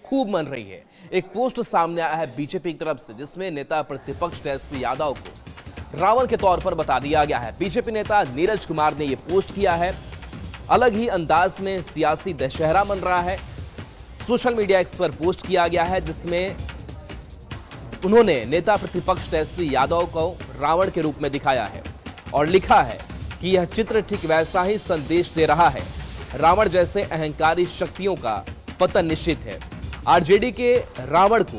खूब मन रही है। एक पोस्ट सामने आया है बीजेपी की तरफ से, जिसमें नेता प्रतिपक्ष तेजस्वी यादव को रावण के तौर पर बता दिया गया है। बीजेपी नेता नीरज कुमार ने यह पोस्ट किया है। अलग ही अंदाज में सियासी दशहरा मन रहा है। सोशल मीडिया एक्स पर पोस्ट किया गया है, जिसमें उन्होंने नेता प्रतिपक्ष तेजस्वी यादव को रावण के रूप में दिखाया है और लिखा है कि यह चित्र ठीक वैसा ही संदेश दे रहा है। रावण जैसे अहंकारी शक्तियों का पतन निश्चित है। आरजेडी के रावण को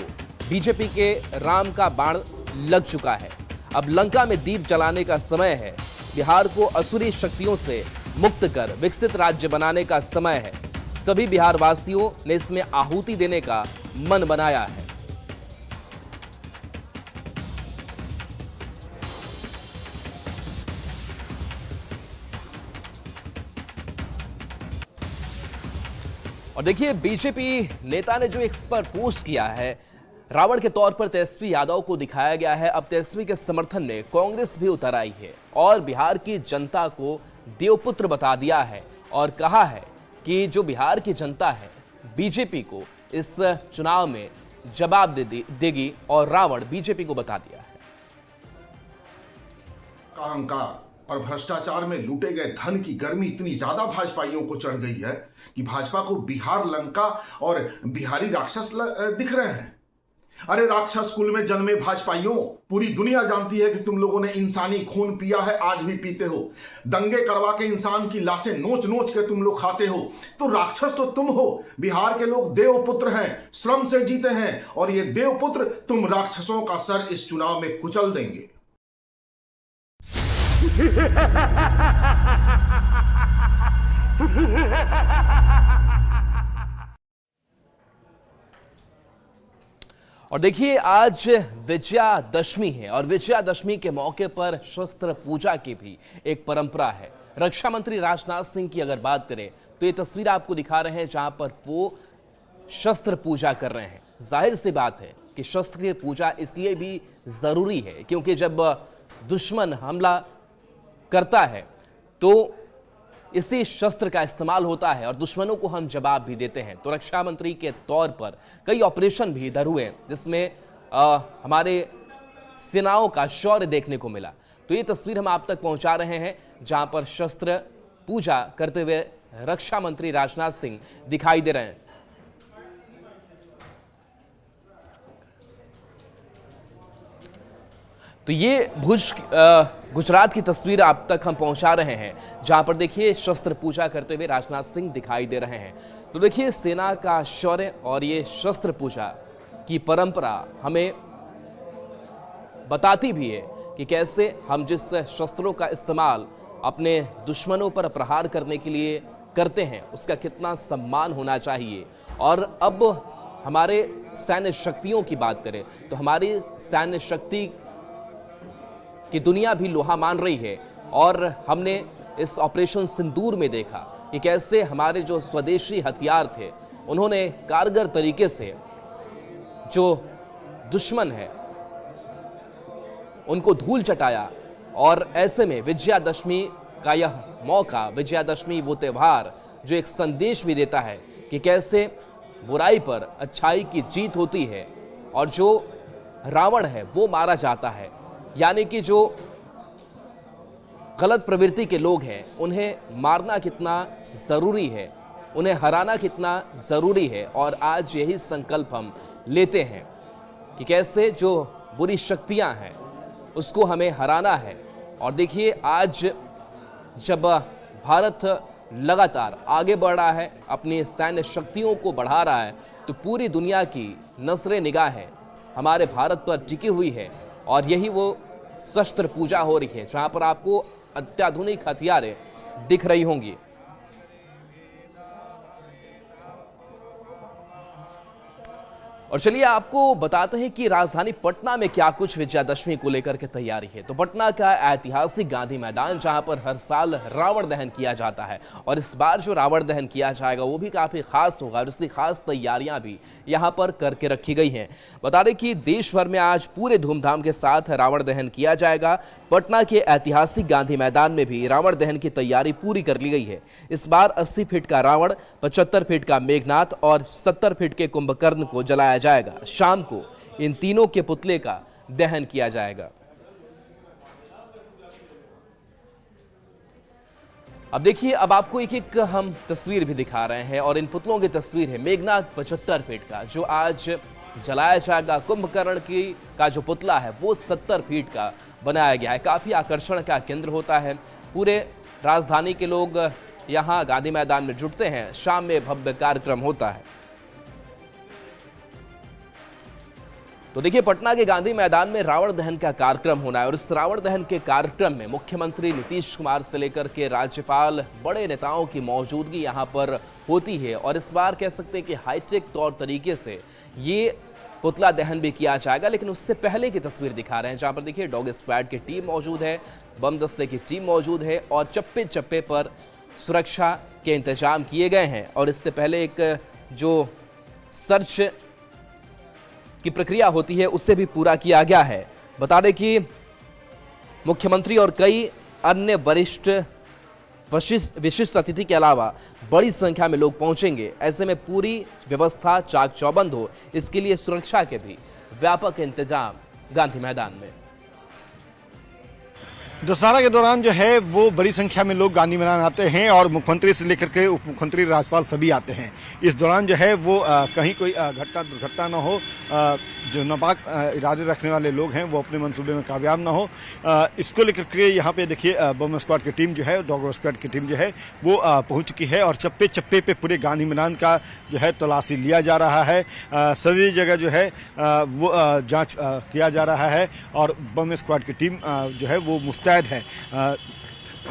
बीजेपी के राम का बाण लग चुका है। अब लंका में दीप जलाने का समय है। बिहार को असुरी शक्तियों से मुक्त कर विकसित राज्य बनाने का समय है। सभी बिहार वासियों ने इसमें आहुति देने का मन बनाया है। और देखिए, बीजेपी नेता ने जो इस पर पोस्ट किया है, रावण के तौर पर तेजस्वी यादव को दिखाया गया है। अब तेजस्वी के समर्थन में कांग्रेस भी उतर आई है और बिहार की जनता को देवपुत्र बता दिया है और कहा है कि जो बिहार की जनता है बीजेपी को इस चुनाव में जवाब देगी और रावण बीजेपी को बता दिया है। अहंकार और भ्रष्टाचार में लूटे गए धन की गर्मी इतनी ज्यादा भाजपाइयों को चढ़ गई है कि भाजपा को बिहार लंका और बिहारी राक्षस दिख रहे हैं। अरे राक्षस कुल में जन्मे भाजपाइयों, पूरी दुनिया जानती है कि तुम लोगों ने इंसानी खून पिया है, आज भी पीते हो। दंगे करवा के इंसान की लाशें नोच नोच के तुम लोग खाते हो। तो राक्षस तो तुम हो। बिहार के लोग देवपुत्र हैं, श्रम से जीते हैं और ये देवपुत्र तुम राक्षसों का सर इस चुनाव में कुचल देंगे। और देखिए, आज विजयादशमी है और विजयादशमी के मौके पर शस्त्र पूजा की भी एक परंपरा है। रक्षा मंत्री राजनाथ सिंह की अगर बात करें तो ये तस्वीर आपको दिखा रहे हैं जहां पर वो शस्त्र पूजा कर रहे हैं। जाहिर सी बात है कि शस्त्र की पूजा इसलिए भी जरूरी है क्योंकि जब दुश्मन हमला करता है तो इसी शस्त्र का इस्तेमाल होता है और दुश्मनों को हम जवाब भी देते हैं। तो रक्षा मंत्री के तौर पर कई ऑपरेशन भी इधर हुए जिसमें हमारे सेनाओं का शौर्य देखने को मिला। तो ये तस्वीर हम आप तक पहुंचा रहे हैं जहां पर शस्त्र पूजा करते हुए रक्षा मंत्री राजनाथ सिंह दिखाई दे रहे हैं। तो ये गुजरात की तस्वीर आप तक हम पहुंचा रहे हैं जहां पर देखिए शस्त्र पूजा करते हुए राजनाथ सिंह दिखाई दे रहे हैं। तो देखिए, सेना का शौर्य और ये शस्त्र पूजा की परंपरा हमें बताती भी है कि कैसे हम जिस शस्त्रों का इस्तेमाल अपने दुश्मनों पर प्रहार करने के लिए करते हैं उसका कितना सम्मान होना चाहिए। और अब हमारे सैन्य शक्तियों की बात करें तो हमारी सैन्य शक्ति कि दुनिया भी लोहा मान रही है और हमने इस ऑपरेशन सिंदूर में देखा कि कैसे हमारे जो स्वदेशी हथियार थे उन्होंने कारगर तरीके से जो दुश्मन है उनको धूल चटाया। और ऐसे में विजयादशमी का यह मौका, विजयादशमी वो त्यौहार जो एक संदेश भी देता है कि कैसे बुराई पर अच्छाई की जीत होती है और जो रावण है वो मारा जाता है। यानी कि जो गलत प्रवृत्ति के लोग हैं उन्हें मारना कितना ज़रूरी है, उन्हें हराना कितना ज़रूरी है। और आज यही संकल्प हम लेते हैं कि कैसे जो बुरी शक्तियां हैं उसको हमें हराना है। और देखिए, आज जब भारत लगातार आगे बढ़ रहा है, अपनी सैन्य शक्तियों को बढ़ा रहा है, तो पूरी दुनिया की नजरें निगाहें हमारे भारत पर टिकी हुई है। और यही वो शस्त्र पूजा हो रही है जहां पर आपको अत्याधुनिक हथियारें दिख रही होंगी। और चलिए आपको बताते हैं कि राजधानी पटना में क्या कुछ विजयादशमी को लेकर के तैयारी है। तो पटना का ऐतिहासिक गांधी मैदान, जहां पर हर साल रावण दहन किया जाता है, और इस बार जो रावण दहन किया जाएगा वो भी काफी खास होगा और उसकी खास तैयारियां भी यहां पर करके रखी गई हैं। बता दें कि देश भर में आज पूरे धूमधाम के साथ रावण दहन किया जाएगा। पटना के ऐतिहासिक गांधी मैदान में भी रावण दहन की तैयारी पूरी कर ली गई है। इस बार 80 फीट का रावण, 75 फीट का मेघनाथ और 70 फीट के कुंभकर्ण को जलाया जाएगा। शाम को इन तीनों के पुतले का दहन किया जाएगा। अब देखिए, अब आपको एक एक हम तस्वीर भी दिखा रहे हैं, और इन पुतलों की तस्वीर है मेघनाथ 75 फीट का जो आज जलाया जाएगा। कुंभकर्ण का जो पुतला है वो 70 फीट का बनाया गया है। काफी आकर्षण का केंद्र होता है। पूरे राजधानी के लोग यहां गांधी मैदान में जुटते हैं। शाम में भव्य कार्यक्रम होता है। तो देखिए, पटना के गांधी मैदान में रावण दहन का कार्यक्रम होना है, और इस रावण दहन के कार्यक्रम में मुख्यमंत्री नीतीश कुमार से लेकर के राज्यपाल, बड़े नेताओं की मौजूदगी यहां पर होती है। और इस बार कह सकते हैं कि हाईटेक तौर तरीके से ये पुतला दहन भी किया जाएगा। लेकिन उससे पहले की तस्वीर दिखा रहे हैं, जहां पर देखिए डॉग स्क्वाड की टीम मौजूद है, बम दस्ते की टीम मौजूद है, और चप्पे चप्पे पर सुरक्षा के इंतजाम किए गए हैं। और इससे पहले एक जो सर्च की प्रक्रिया होती है उससे भी पूरा किया गया है। बता दें कि मुख्यमंत्री और कई अन्य वरिष्ठ विशिष्ट अतिथि के अलावा बड़ी संख्या में लोग पहुंचेंगे। ऐसे में पूरी व्यवस्था चाक चौबंद हो, इसके लिए सुरक्षा के भी व्यापक इंतजाम गांधी मैदान में। दशहरा के दौरान जो है वो बड़ी संख्या में लोग गांधी मैदान आते हैं, और मुख्यमंत्री से लेकर के उप मुख्यमंत्री, राज्यपाल सभी आते हैं। इस दौरान जो है वो कहीं कोई दुर्घटना न हो, जो नापाक इरादे रखने वाले लोग हैं वो अपने मंसूबे में कामयाब ना हो, इसको लेकर के यहाँ पे देखिए बम स्क्वाड की टीम जो है, डॉग स्क्वाड की टीम जो है वो पहुँच चुकी है, और चप्पे चप्पे पे पूरे गांधी मैदान का जो है तलाशी लिया जा रहा है। सभी जगह जो है वो जाँच किया जा रहा है, और बम स्क्वाड की टीम जो है वो मुस्तैद है।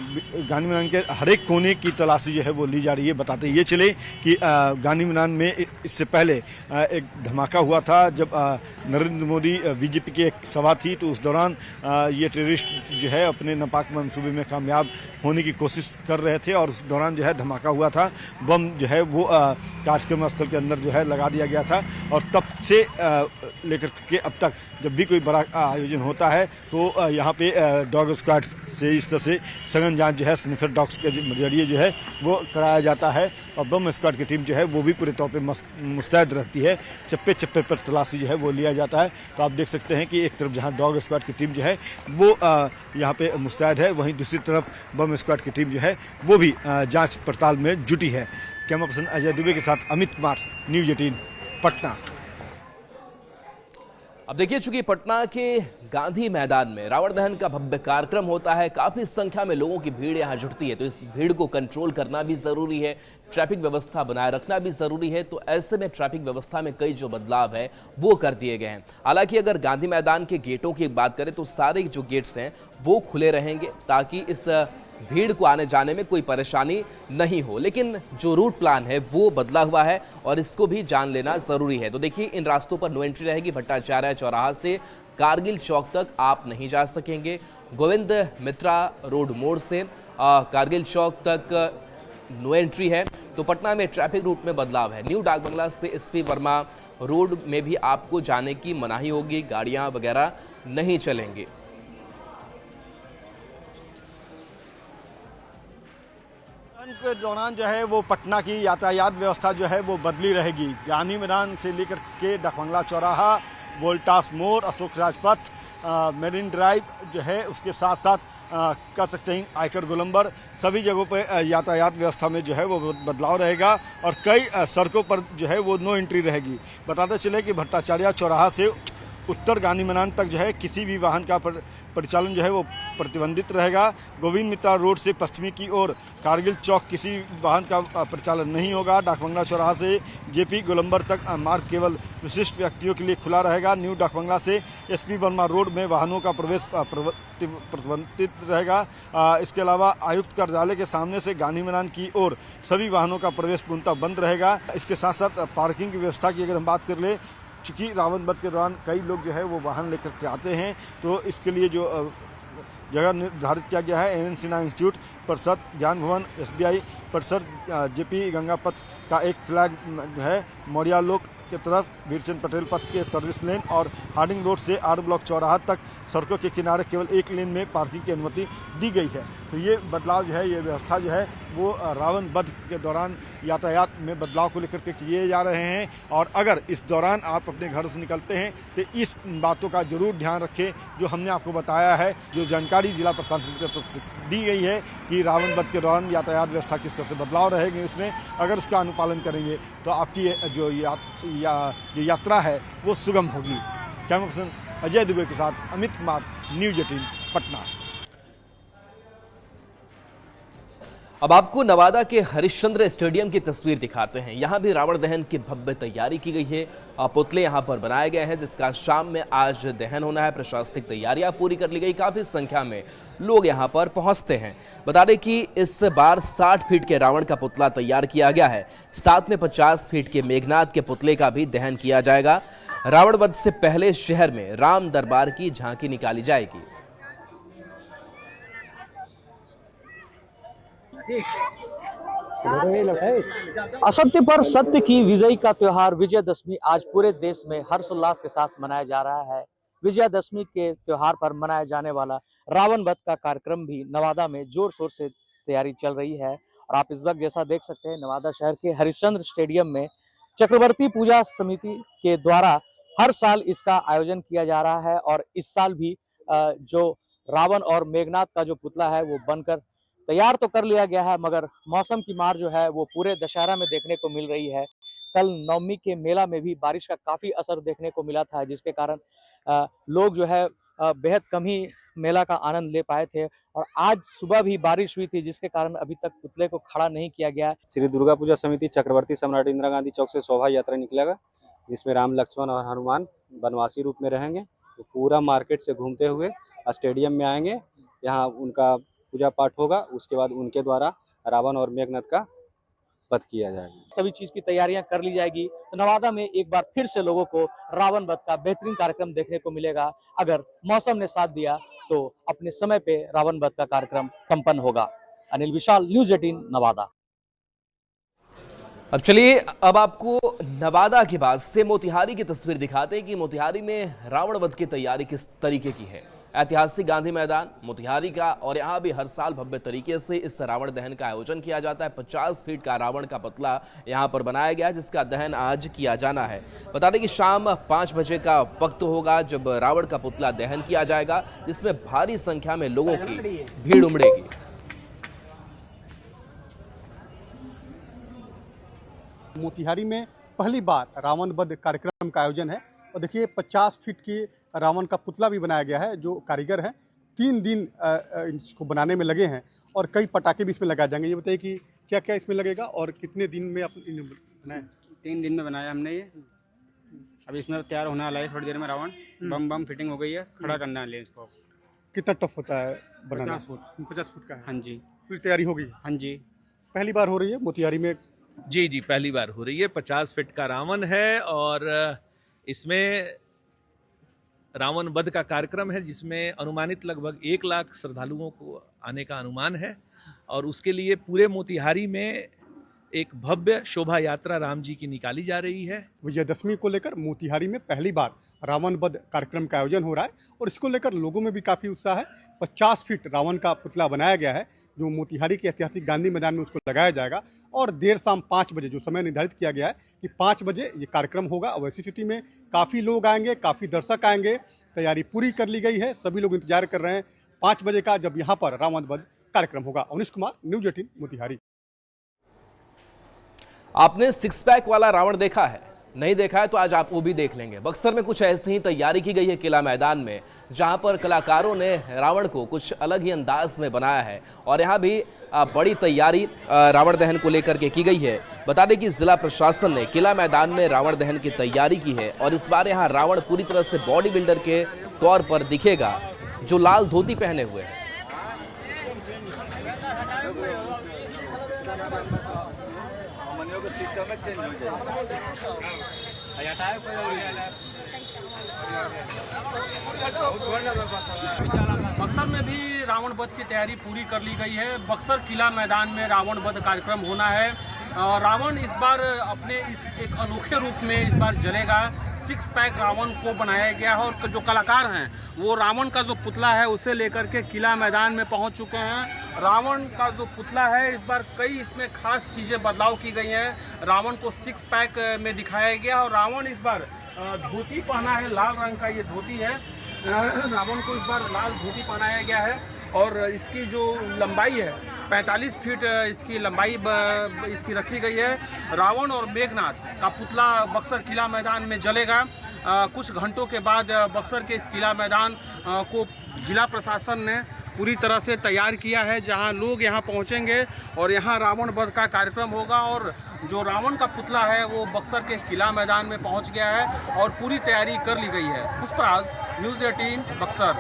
गांधी मैदान के हर एक कोने की तलाशी जो है वो ली जा रही है। बताते ये चले कि गांधी मैदान में इससे पहले एक धमाका हुआ था, जब नरेंद्र मोदी बीजेपी की एक सभा थी, तो उस दौरान ये टेररिस्ट जो है अपने नापाक मंसूबे में कामयाब होने की कोशिश कर रहे थे, और उस दौरान जो है धमाका हुआ था। बम जो है वो कार्यक्रम स्थल के अंदर जो है लगा दिया गया था, और तब से लेकर के अब तक जब भी कोई बड़ा आयोजन होता है तो यहाँ पे डॉग स्क्वाड से इस तरह से सघन जांच जो है स्निफर डॉग्स के जरिए जो है वो कराया जाता है, और बम स्क्वाड की टीम जो है वो भी पूरे तौर पे मुस्तैद रहती है। चप्पे चप्पे पर तलाशी जो है वो लिया जाता है। तो आप देख सकते हैं कि एक तरफ जहाँ डॉग स्क्वाड की टीम जो है वो यहाँ पे मुस्तैद है, वहीं दूसरी तरफ बम स्क्वाड की टीम जो है वो भी जाँच पड़ताल में जुटी है। कैमरा पर्सन अजय दुबे के साथ अमित कुमार, न्यूज 18 पटना। अब देखिए, चूंकि पटना के गांधी मैदान में रावण दहन का भव्य कार्यक्रम होता है, काफी संख्या में लोगों की भीड़ यहां जुटती है, तो इस भीड़ को कंट्रोल करना भी जरूरी है, ट्रैफिक व्यवस्था बनाए रखना भी जरूरी है। तो ऐसे में ट्रैफिक व्यवस्था में कई जो बदलाव है वो कर दिए गए हैं। हालांकि अगर गांधी मैदान के गेटों की बात करें तो सारे जो गेट्स हैं वो खुले रहेंगे, ताकि इस भीड़ को आने जाने में कोई परेशानी नहीं हो। लेकिन जो रूट प्लान है वो बदला हुआ है, और इसको भी जान लेना जरूरी है। तो देखिए, इन रास्तों पर नो एंट्री रहेगी। भट्टाचार्य चौराहा से कारगिल चौक तक आप नहीं जा सकेंगे। गोविंद मित्रा रोड मोड़ से कारगिल चौक तक नो एंट्री है। तो पटना में ट्रैफिक रूट में बदलाव है। न्यू डाक बंगला से एसपी वर्मा रोड में भी आपको जाने की मनाही होगी, गाड़ियां वगैरह नहीं चलेंगी। के दौरान जो है वो पटना की यातायात व्यवस्था जो है वो बदली रहेगी। गांधी मैदान से लेकर के डाक बंगला चौराहा, वोल्टास मोड़, अशोक राजपथ, मेरिन ड्राइव जो है, उसके साथ साथ कह सकते हैं आयकर गोलंबर, सभी जगहों पर यातायात व्यवस्था में जो है वो बदलाव रहेगा, और कई सड़कों पर जो है वो नो एंट्री रहेगी। बताते चले कि भट्टाचार्य चौराहा से उत्तर गांधी मैदान तक जो है किसी भी वाहन का परिचालन जो है वो प्रतिबंधित रहेगा। गोविंद मित्रा रोड से पश्चिमी की ओर कारगिल चौक किसी वाहन का परिचालन नहीं होगा। डाक बंगला चौराहा से जेपी गोलंबर तक मार्ग केवल विशिष्ट व्यक्तियों के लिए खुला रहेगा। न्यू डाक बंगला से एसपी वर्मा रोड में वाहनों का प्रवेश प्रतिबंधित रहेगा। इसके अलावा आयुक्त कार्यालय के सामने से गांधी मैदान की ओर सभी वाहनों का प्रवेश पूर्णतः बंद रहेगा। इसके साथ साथ पार्किंग की व्यवस्था की अगर हम बात कर ले चूँकि रावण वध के दौरान कई लोग जो है वो वाहन लेकर के आते हैं, तो इसके लिए जो जगह निर्धारित किया गया है, एन सिन्हा इंस्टीट्यूट परिसर, ज्ञान भवन, SBI परिसर, JP गंगा पथ का एक फ्लैग है, मौर्या लोक के तरफ वीरचंद पटेल पथ के सर्विस लेन और हार्डिंग रोड से R ब्लॉक चौराहा तक सड़कों के किनारे केवल एक लेन में पार्किंग की अनुमति दी गई है। तो ये बदलाव जो है, ये व्यवस्था जो है वो रावण वध के दौरान यातायात में बदलाव को लेकर के किए जा रहे हैं। और अगर इस दौरान आप अपने घर से निकलते हैं तो इस बातों का जरूर ध्यान रखें जो हमने आपको बताया है, जो जानकारी जिला प्रशासन की तरफ से दी गई है कि रावण वध के दौरान यातायात व्यवस्था किस तरह से बदलाव रहेंगे इसमें, अगर इसका अनुपालन करेंगे तो आपकी जो यात्रा है वो सुगम होगी। कैमरा पर्सन अजय दुबे के साथ अमित कुमार, न्यूज़ 18 पटना। अब आपको नवादा के हरिश्चंद्र स्टेडियम की तस्वीर दिखाते हैं। यहां भी रावण दहन की भव्य तैयारी की गई है। पुतले यहां पर बनाए गए हैं जिसका शाम में आज दहन होना है। प्रशासनिक तैयारियां पूरी कर ली गई, काफी संख्या में लोग यहां पर पहुंचते हैं। बता दें कि इस बार 60 फीट के रावण का पुतला तैयार किया गया है, साथ में 50 फीट के मेघनाथ के पुतले का भी दहन किया जाएगा। रावण वध से पहले शहर में राम दरबार की झांकी निकाली जाएगी। असत्य पर सत्य की विजयी का त्योहार विजयदशमी आज पूरे देश में हर्षोल्लास के साथ मनाया जा रहा है। विजयदशमी के त्योहार पर मनाया जाने वाला रावण वध का कार्यक्रम भी नवादा में जोर शोर से तैयारी चल रही है। और आप इस वक्त जैसा देख सकते हैं, नवादा शहर के हरिश्चंद्र स्टेडियम में चक्रवर्ती पूजा समिति के द्वारा हर साल इसका आयोजन किया जा रहा है। और इस साल भी जो रावण और मेघनाथ का जो पुतला है वो बनकर तैयार तो कर लिया गया है, मगर मौसम की मार जो है वो पूरे दशहरा में देखने को मिल रही है। कल नवमी के मेला में भी बारिश का काफी असर देखने को मिला था, जिसके कारण लोग जो है बेहद कम ही मेला का आनंद ले पाए थे। और आज सुबह भी बारिश हुई थी, जिसके कारण अभी तक पुतले को खड़ा नहीं किया गया। श्री दुर्गा पूजा समिति चक्रवर्ती सम्राट इंदिरा गांधी चौक से शोभा यात्रा निकलेगा, जिसमें राम, लक्ष्मण और हनुमान बनवासी रूप में रहेंगे। तो पूरा मार्केट से घूमते हुए स्टेडियम में आएंगे, यहाँ उनका पूजा पाठ होगा। उसके बाद उनके द्वारा रावण और मेघनाथ का वध किया जाएगा। सभी चीज की तैयारियां कर ली जाएगी। तो नवादा में एक बार फिर से लोगों को रावण वध का बेहतरीन कार्यक्रम देखने को मिलेगा। अगर मौसम ने साथ दिया तो अपने समय पे रावण वध का कार्यक्रम संपन्न होगा। अनिल विशाल, न्यूज़ 18 नवादा। अब चलिए, अब आपको नवादा के बाद से मोतिहारी की तस्वीर दिखाते हैं कि मोतिहारी में रावण वध की तैयारी किस तरीके की है। ऐतिहासिक गांधी मैदान मोतिहारी का, और यहाँ भी हर साल भव्य तरीके से इस रावण दहन का आयोजन किया जाता है। 50 फीट का रावण का पुतला यहाँ पर बनाया गया है, जिसका दहन आज किया जाना है। बता दें कि शाम 5 बजे का वक्त होगा जब रावण का पुतला दहन किया जाएगा, जिसमें भारी संख्या में लोगों की भीड़ उमड़ेगी। मोतिहारी में पहली बार रावण वध कार्यक्रम का आयोजन है। और देखिए 50 फीट की रावण का पुतला भी बनाया गया है। जो कारीगर हैं 3 दिन इसको बनाने में लगे हैं और कई पटाखे भी इसमें लगाए जाएंगे। ये बताइए कि क्या क्या इसमें लगेगा और कितने दिन में आपने बनाया? 3 दिन में बनाया हमने ये। अभी इसमें तैयार होने वाला है थोड़ी देर में रावण। बम फिटिंग हो गई है, खड़ा करना है इसको। कितना टफ होता है बनाना? 50 फुट का है। हाँ जी, पूरी तैयारी हो गई? हाँ जी। पहली बार हो रही है मोतिहारी में? जी, पहली बार हो रही है। 50 फीट का रावण है और इसमें रावण वध का कार्यक्रम है, जिसमें अनुमानित लगभग 1 लाख श्रद्धालुओं को आने का अनुमान है। और उसके लिए पूरे मोतिहारी में एक भव्य शोभा यात्रा राम जी की निकाली जा रही है। विजयदशमी को लेकर मोतिहारी में पहली बार रावण वध कार्यक्रम का आयोजन हो रहा है और इसको लेकर लोगों में भी काफ़ी उत्साह है। 50 फीट रावण का पुतला बनाया गया है, जो मोतिहारी के ऐतिहासिक गांधी मैदान में उसको लगाया जाएगा। और देर शाम 5 बजे, जो समय निर्धारित किया गया है कि 5 बजे ये कार्यक्रम होगा। और ऐसी स्थिति में काफ़ी लोग आएंगे, काफ़ी दर्शक आएंगे। तैयारी पूरी कर ली गई है, सभी लोग इंतजार कर रहे हैं 5 बजे का, जब यहाँ पर रावण वध कार्यक्रम होगा। अनिश कुमार, न्यूज़ 18 मोतिहारी। आपने 6 पैक वाला रावण देखा है? नहीं देखा है तो आज आप वो भी देख लेंगे। बक्सर में कुछ ऐसी ही तैयारी की गई है किला मैदान में, जहां पर कलाकारों ने रावण को कुछ अलग ही अंदाज में बनाया है। और यहाँ भी बड़ी तैयारी रावण दहन को लेकर के की गई है। बता दें कि जिला प्रशासन ने किला मैदान में रावण दहन की तैयारी की है। और इस बार यहाँ रावण पूरी तरह से बॉडी बिल्डर के तौर पर दिखेगा, जो लाल धोती पहने हुए है। बक्सर में भी रावण वध की तैयारी पूरी कर ली गई है। बक्सर किला मैदान में रावण वध कार्यक्रम होना है। रावण इस बार अपने इस एक अनोखे रूप में इस बार जलेगा। 6 पैक रावण को बनाया गया है और जो कलाकार हैं वो रावण का जो पुतला है उसे लेकर के किला मैदान में पहुंच चुके हैं। रावण का जो पुतला है इस बार कई इसमें खास चीज़ें बदलाव की गई हैं। रावण को 6 पैक में दिखाया गया और रावण इस बार धोती पहना है, लाल रंग का ये धोती है। रावण को इस बार लाल धोती पहनाया गया है और इसकी जो लंबाई है 45 फीट इसकी लंबाई इसकी रखी गई है। रावण और मेघनाथ का पुतला बक्सर किला मैदान में जलेगा। कुछ घंटों के बाद बक्सर के इस किला मैदान को जिला प्रशासन ने पूरी तरह से तैयार किया है, जहां लोग यहां पहुंचेंगे और यहां रावण वध का कार्यक्रम होगा। और जो रावण का पुतला है वो बक्सर के किला मैदान में पहुंच गया है और पूरी तैयारी कर ली गई है। पुष्पराज, न्यूज़ 18 बक्सर।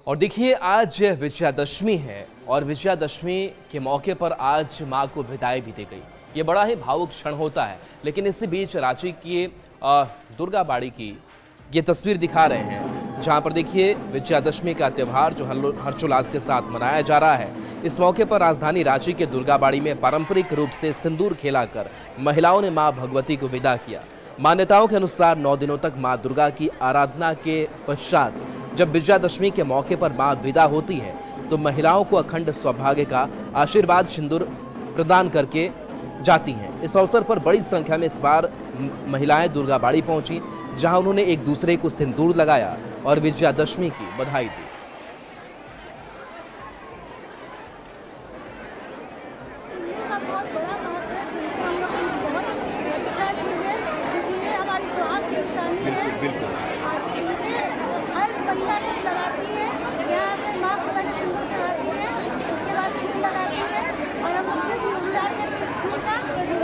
और देखिए आज विजयादशमी है और विजयादशमी के मौके पर आज मां को विदाई भी दी गई। ये बड़ा ही भावुक क्षण होता है, लेकिन इसी बीच रांची की दुर्गा बाड़ी की ये तस्वीर दिखा रहे हैं, जहां पर देखिए विजयादशमी का त्यौहार जो हर्षोल्लास के साथ मनाया जा रहा है। इस मौके पर राजधानी रांची के दुर्गा बाड़ी में पारंपरिक रूप से सिंदूर खेलाकर महिलाओं ने मां भगवती को विदा किया। मान्यताओं के अनुसार 9 दिनों तक मां दुर्गा की आराधना के पश्चात जब विजयादशमी के मौके पर मां विदा होती है तो महिलाओं को अखंड सौभाग्य का आशीर्वाद सिंदूर प्रदान करके जाती हैं। इस अवसर पर बड़ी संख्या में इस बार महिलाएं दुर्गा बाड़ी पहुंची, जहां उन्होंने एक दूसरे को सिंदूर लगाया और विजयादशमी की बधाई दी। सिंदूर का बहुत बड़ा महत्व है। सिंदूर हम लोग के लिए बहुत अच्छा चीज़ है, क्योंकि ये हमारी सुहाग की निशानी है। और इसे हर महिला जब लगाती है, यहाँ पे माँ को पहले सिंदूर चढ़ाती है, उसके बाद खुद लगाती है और हम लोग भी इंतजार करते हैं सिंदूर का।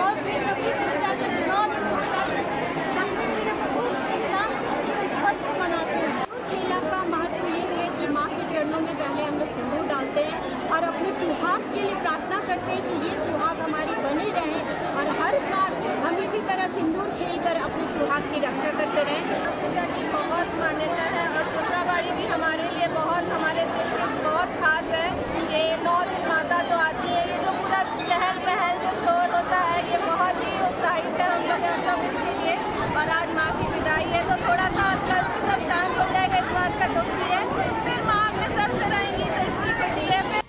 और भी सभी से इंतजार करते हैं, 9 दिन इंतजार करते हैं। 10वें दिन हम लोग खूब नाम से इस पद को मनाते हैं। खेला का महत्व ये है कि माँ के चरणों में पहले हम लोग सिंदूर डालते हैं और अपनी सुहाग के लिए प्रार्थना करते हैं कि ये सुहाग हमारी बनी रहे और हर साल हम इसी तरह सिंदूर खेलकर अपनी सुहाग की रक्षा करते रहें। दुर्गा की बहुत मान्यता है और दुर्गा बाड़ी भी हमारे लिए बहुत, हमारे दिल के बहुत खास है। ये 9 दिन माता जो आती है, ये जो पूरा चहल पहल जो शोर होता है, ये बहुत ही उत्साहित है हम लोग सब इसके लिए। और आज माँ की विदाई है तो थोड़ा सा कल से सब शांत हो जाएगा, इस बात का दुख भी है। फिर माँ अपने सर से रहेंगी तो इसकी खुशी है।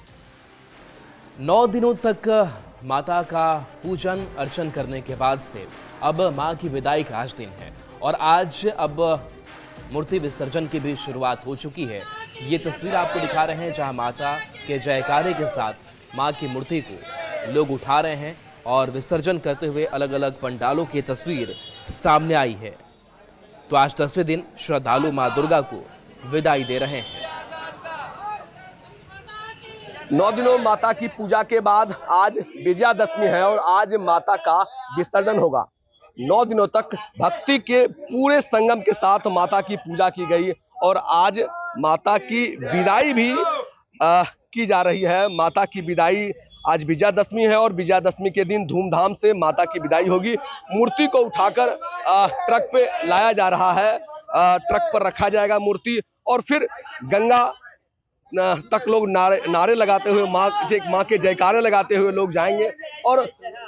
9 दिनों तक माता का पूजन अर्चन करने के बाद से अब मां की विदाई का आज दिन है और आज अब मूर्ति विसर्जन की भी शुरुआत हो चुकी है। ये तस्वीर आपको दिखा रहे हैं, जहां माता के जयकारे के साथ मां की मूर्ति को लोग उठा रहे हैं और विसर्जन करते हुए अलग अलग पंडालों की तस्वीर सामने आई है। तो आज 10वें दिन श्रद्धालु मां दुर्गा को विदाई दे रहे हैं। 9 दिनों माता की पूजा के बाद आज विजयादशमी है और आज माता का विसर्जन होगा। 9 दिनों तक भक्ति के पूरे संगम के साथ माता की पूजा की गई और आज माता की विदाई भी की जा रही है। माता की विदाई आज विजयादशमी है और विजयादशमी के दिन धूमधाम से माता की विदाई होगी। मूर्ति को उठाकर ट्रक पे लाया जा रहा है, ट्रक पर रखा जाएगा मूर्ति और फिर गंगा तक लोग नारे लगाते हुए माँ के जयकारे लगाते हुए लोग जाएंगे और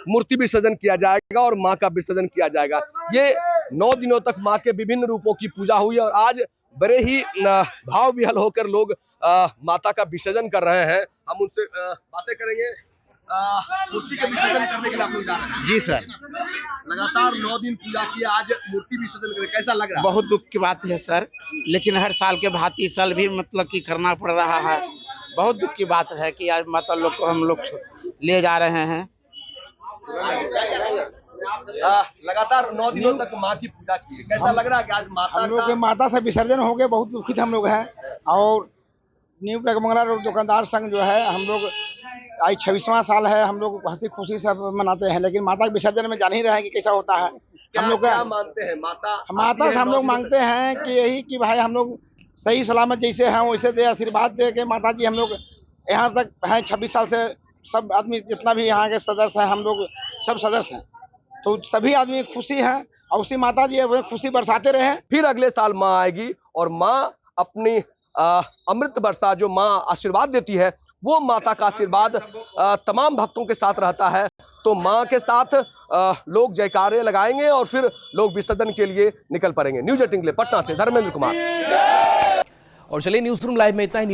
मूर्ति विसर्जन किया जाएगा और माँ का विसर्जन किया जाएगा। ये 9 दिनों तक माँ के विभिन्न रूपों की पूजा हुई और आज बड़े ही भाव विह्वल होकर लोग माता का विसर्जन कर रहे हैं। हम उनसे बातें करेंगे। मूर्ति के विसर्जन करने के लिए आप लोग जा रहे हैं? जी सर, लगातार 9 दिन पूजा किया, आज मूर्ति विसर्जन करें, कैसा लग रहा है? बहुत दुख की बात है सर, लेकिन हर साल के भांति इस साल भी मतलब कि करना पड़ रहा है। बहुत दुख की बात है कि आज माता लोग को हम लोग ले जा रहे हैं। लगातार 9 दिनों तक माँ की पूजा की, कैसा लग रहा है कि आज हम लोग के माता से विसर्जन हो गए? बहुत दुखित हम लोग हैं और न्यू डगमंगला दुकानदार संघ जो है, हम लोग आज 26वां साल है, हम लोग हंसी खुशी से मनाते हैं, लेकिन माता के विसर्जन में जान ही रहे हैं कि कैसा होता है। हम लोग क्या मानते हैं? माता से हम लोग मांगते हैं कि यही कि भाई हम लोग सही सलामत जैसे हैं वैसे दे, आशीर्वाद दे के माता जी। हम लोग यहाँ तक हैं 26 साल से, सब आदमी जितना भी यहाँ के सदस्य हैं हम लोग सब सदस्य हैं। तो सभी आदमी खुशी हैं और उसी माता जी वो खुशी बरसाते रहे। फिर अगले साल माँ आएगी और माँ अपनी अमृत वर्षा जो माँ आशीर्वाद देती है, वो माता का आशीर्वाद तमाम भक्तों के साथ रहता है। तो माँ के साथ लोग जयकारे लगाएंगे और फिर लोग विसर्जन के लिए निकल पड़ेंगे। न्यूज 18 के लिए पटना से धर्मेंद्र कुमार। और चलिए न्यूज रूम लाइव में इतना ही।